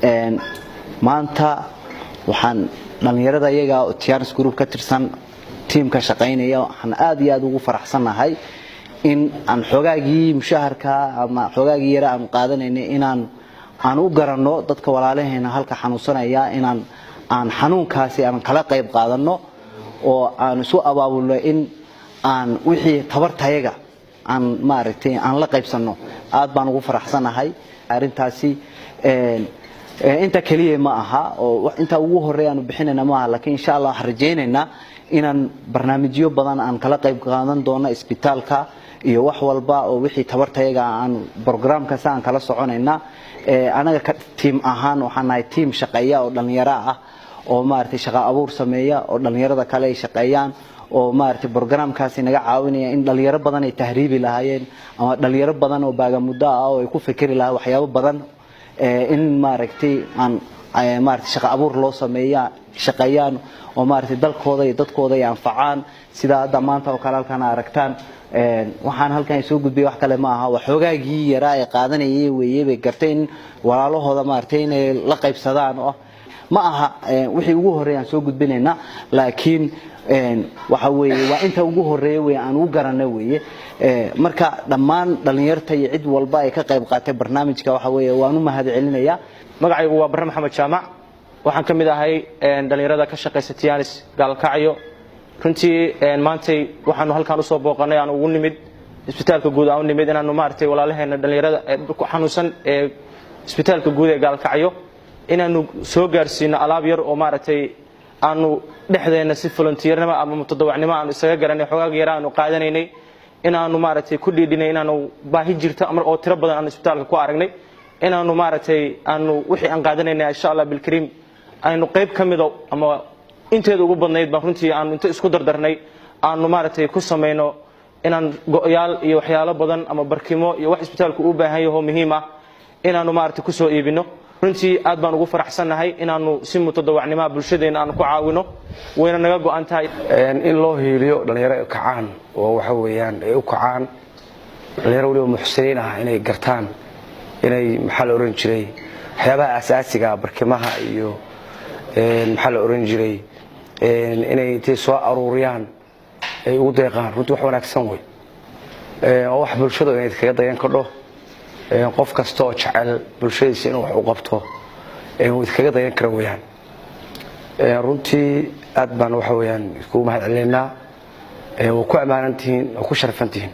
maanta waxaan dhalinyarada iyaga Tiyanis Group ka tirsan teamka shaqeynaya waxaan aad iyo aad ugu faraxsanahay in aan xogaagii mushaharka ama xogaagii yara aan qaadanaynay inaan u garanno dadka walaalaheena halka xanuunsanaya inaan xanuunkaasi aan kala qayb qaadano oo aan soo abaabulno in aan wixii tabartayaga aan maaragtay aan la qaybsano aad baan ugu faraxsanahay arintaasi inta kaliya ma aha oo inta ugu horeeyaan bixinayna ma aha laakiin insha Allah waxaan rajaynaynaa inaan barnaamijyo badan aan kala qayb qaadan doono isbitaalka iyo wax walba oo wixii tabartayaga aan barnaamijka saan kala soconayna anaga ka team ahaan waxaan nahay team shaqeeya oo dhalinyaro ah oo maartay shaqo abuur sameeya oo dhalinyarada kale ay shaqeeyaan oo maartay barnaamijkaasi naga caawinaya in dhalinyaro badan ay tahriibi lahaayeen ama dhalinyaro badan oo baaga muddo ah oo ay ku fikiri lahaayeen waxyaabo badan in maartay aan maartay shaqo abuur loo sameeya shaqeeyaan oo maartay dalkooda iyo dadkooda ay anfacaan sida hadda maanta oo kale halkan aragtaan waxaan halkan soo gudbiyay wax kale ma aha waxogaagii yaraa ay qaadanayay weeyay garteen walaalahooda maartay inay la qaybsadaan oo ma aha wixii ugu horeeyaan soo gudbinayna laakiin waxa weeye waa inta ugu horeeyay aan u garanay weeye marka dhammaan dhalinyarta iyo cid walba ay ka qayb qaatay barnaamijka waxa weeye waan u mahadcelinayaa magacaygu waa Barre Maxamed Jaamac waxaan kamid ahay dhalinyarada ka shaqeysa Tiyanis Gaalkacyo runtii maantay waxaanu halkaan u soo booqanay aan ugu nimid isbitaalka guud aan u nimid inaanu maartay walaalaheena dhalinyarada ku xanuunsan isbitaalka guud ee Gaalkacyo inaanu soo gaarsiino alaab yar oo maartay aanu dhexdeena si volunteernimo ama mutadawacnimo aan isaga garanay xogaag yar aanu qaadanaynay inaanu maartay ku dhiidhinay inaanu baahi jirto ama oo tiro badan aan isbitaalka ku aragnay inaanu maartay aanu wixii aan qaadanaynay insha Allah bil kareem aynu qayb kamida ama inteeda ugu badnayd baan runtii aan inta isku dardarnay aanu maartay ku sameeyno inaan go'yaal iyo waxyaalo badan ama barkimo iyo wax isbitaalku u baahan yahay oo muhiim ah inaanu maartay ku soo iibino runtii aad baan ugu faraxsanahay inaanu si mutadawacnimo bulshadeena aan ku caawino wayna naga go'an tahay in loo hiiliyo dhalinyaro kacaan oo waxa weeyaan ay u kacaan dhalinyaro waliba muxsiniin ah inay gartaan inay maxal oran jiray waxyaabaha asaasiga barkimaha iyo maxal oran jiray inay intii soo aruuriyaan ay ugu deeqaan runtii wax wanaagsan way oo wax bulshada inay kaga dayan kadho qof kasta oo jecel bulshadiisa inuu wax u qabto uu kaga dayan karo weeyaan runtii aad baan waxa weeyaan isku mahadcelinaa oo ku ammaanantihiin oo ku sharfantihiin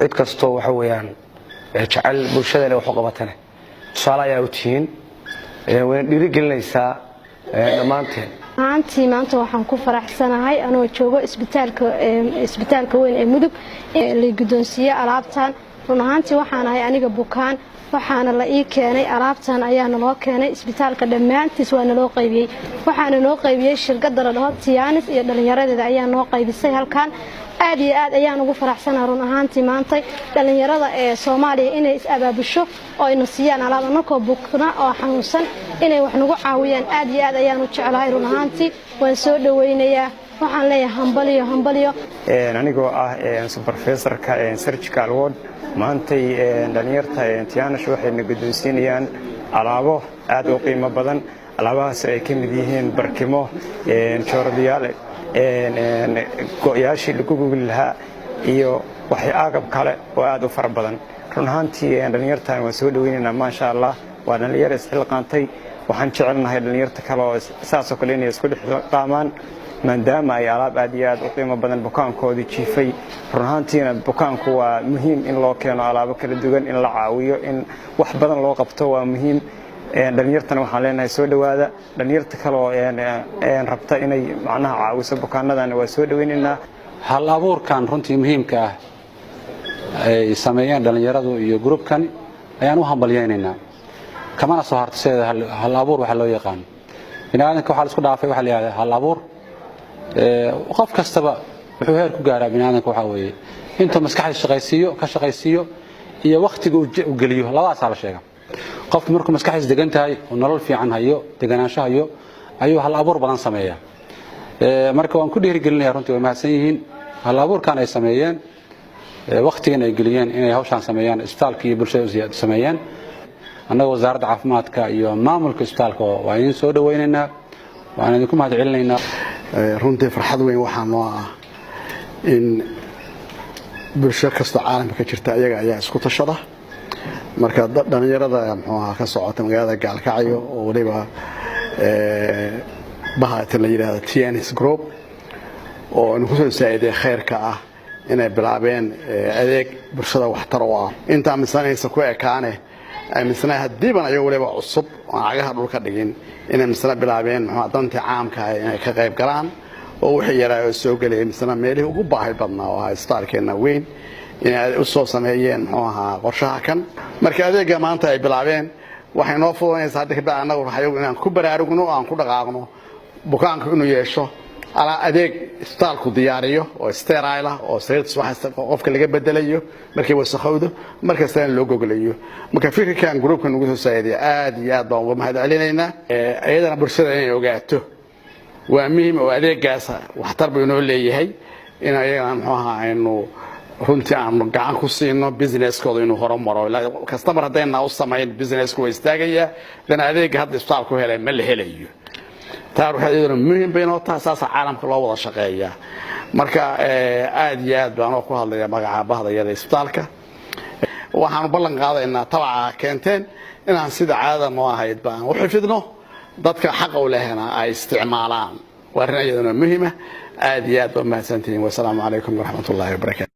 cid kasta waxa weeyaan jecel bulshada inay wax u qabatana tusaale ayaa u tihiin way dhiirigelinaysaa dhamaanteen maanta waxaan ku faraxsanahay anoo joogo isbitaalka weyn ee Mudug la guddoonsiiyay alaabtan run ahaantii waxaan ahay aniga bukaan waxaana la ii keenay alaabtan ayaana loo keenay isbitaalka dhammaantiis waana loo qaybiyay waxaana loo qaybiyay shirkadda la dhaho Tiyanis iyo dhalinyarada ayaa noo qaybisay halkan aad iyo aad ayaan ugu faraxsanahay run ahaantii maanta dhalinyarada ee Soomaaliya inay is abaabusho oo ay nasiyaan alaab anakoo bukna oo xanuunsan inay wax nagu caawiyaan aad iyo aad ayaan u jecelahay run ahaantii waan soo dhaweynayaa waxaan leeyahay hambaliyo anigoo ah supervisorka surgical ward maantay dhalinyarta Tiyanis waxayna guddoonsiinayaan alaabo aad u qiimo badan alaabahaas ay ka mid yihiin barkimo joordiyaal go'yaashii lagu gogol lahaa iyo waxyaabo kale oo aad u fara badan run ahaantii dhalinyartan waan soo dhaweynaynaa ma sha Allah waa dhalinyaro isxilqaantay waxaan jecelnahay dhalinyarta kale oo saas oo kale inay isku dhexqaamaan maadaama ay alaab aad iyo aad u qiimo badan bukaankoodii jiifay run ahaantiina bukaanku waa muhiim in loo keeno alaabo kala duwan in la caawiyo in wax badan loo qabto waa muhiim dhalinyartana waxaan leenahay soo dhawaada dhalinyarta kale oo rabta inay macnaha caawiso bukaanadana waa soo dhaweynaynaa hal abuurkan runtii muhiimka ah ay sameeyeen dhalinyaradu iyo groupkan ayaan u hambalyeynaa kamana soo hartay hal abuur waxa loo yaqaan binaadamka waxa la isku dhaafay waxa la yiraahdaa hal abuur qof kastaba wuxuu heer ku gaaraa binaadamka waxa weeye inta maskaxda ka shaqaysiyo iyo waqtiga uu galiyo labadaas la sheega qofku markuu maskaxdiisa degan tahay oo nolol fiican hayo deganaansho hayo ayuu hal abuur badan sameeyaa marka waan ku dhiirigelinayaa runtii way mahadsan yihiin hal abuurkan ay sameeyeen waqtigan ay galiyeen inay hawshan sameeyaan isbitaalka iyo bulshada sameeyaan annaga wasaaradda caafimaadka iyo maamulka isbitaalka waa idin soo dhawaynaynaa waan idinku mahad celinaynaa runtii farxad weyn waxaa noo ah in bulsho kasta caalamka ka jirta iyaga ayaa isku tashada marka dhalinyarada muxuu ahaa ka socota magaalada Gaalkacyo oo waliba bahayta la yiraahdo TNS Group oo anu ku soo saaciday khayrka ah inay bilaabeen adeeg bulshada waxtar u ah inta misanaysa ku ekaane ay misna hadiiban ay waliba cusub oo agaha dhulka dhigin inay misna bilaabeen muxuu danta caamka ah inay ka qayb galaan oo wixii yaraayo soo galay misna meelihii ugu baahi badnaa oo isbitaalkeena weyn inay u soo sameeyeen muxuu ahaa qorshaha kan marka adeega maanta ay bilaabeen waxay noo fududeynaysaa hadda ka anagu waxay inaan ku baraarugno aan ku dhaqaaqno bukaanku inuu yeesho ala adeeg isbitaalku diyaariyo oo sterile ah oo sariirta waxa qofka laga bedelayo markii wasakhowdo markasta loo gogolayo marka fikirkan groupkan ugu soo saaciday aad iyo aad baan uga mahad celinaynaa ayadana bulshada inay ogaato waa muhiim oo adeegaas waxtar buu inoo leeyahay in ayagana muxuu ahaa inuu runtii aan gacan ku siino businesskooda inuu horumaro customer hadayna u sameeyeen businessku way istaagaya dan adeega hadda isbitaalku helay ma la helayo taariikhdeeduna muhiim bay noo tahay saas caalamka loo wada shaqeeyaa marka aad iyo aad baan ku hadlayaa magaca bahdayada isbitaalka waxaan ballan qaadaynaa tabaca keenteen inaan sida caadada noo ahayd baan u xifidno dadka xaq u lehna ay isticmaalaan waa arrin ayaduna muhiim ah aad iyo aad baan mahadsantihiin wassalaamu calaykum waraxmatullaahi wabarakaatuh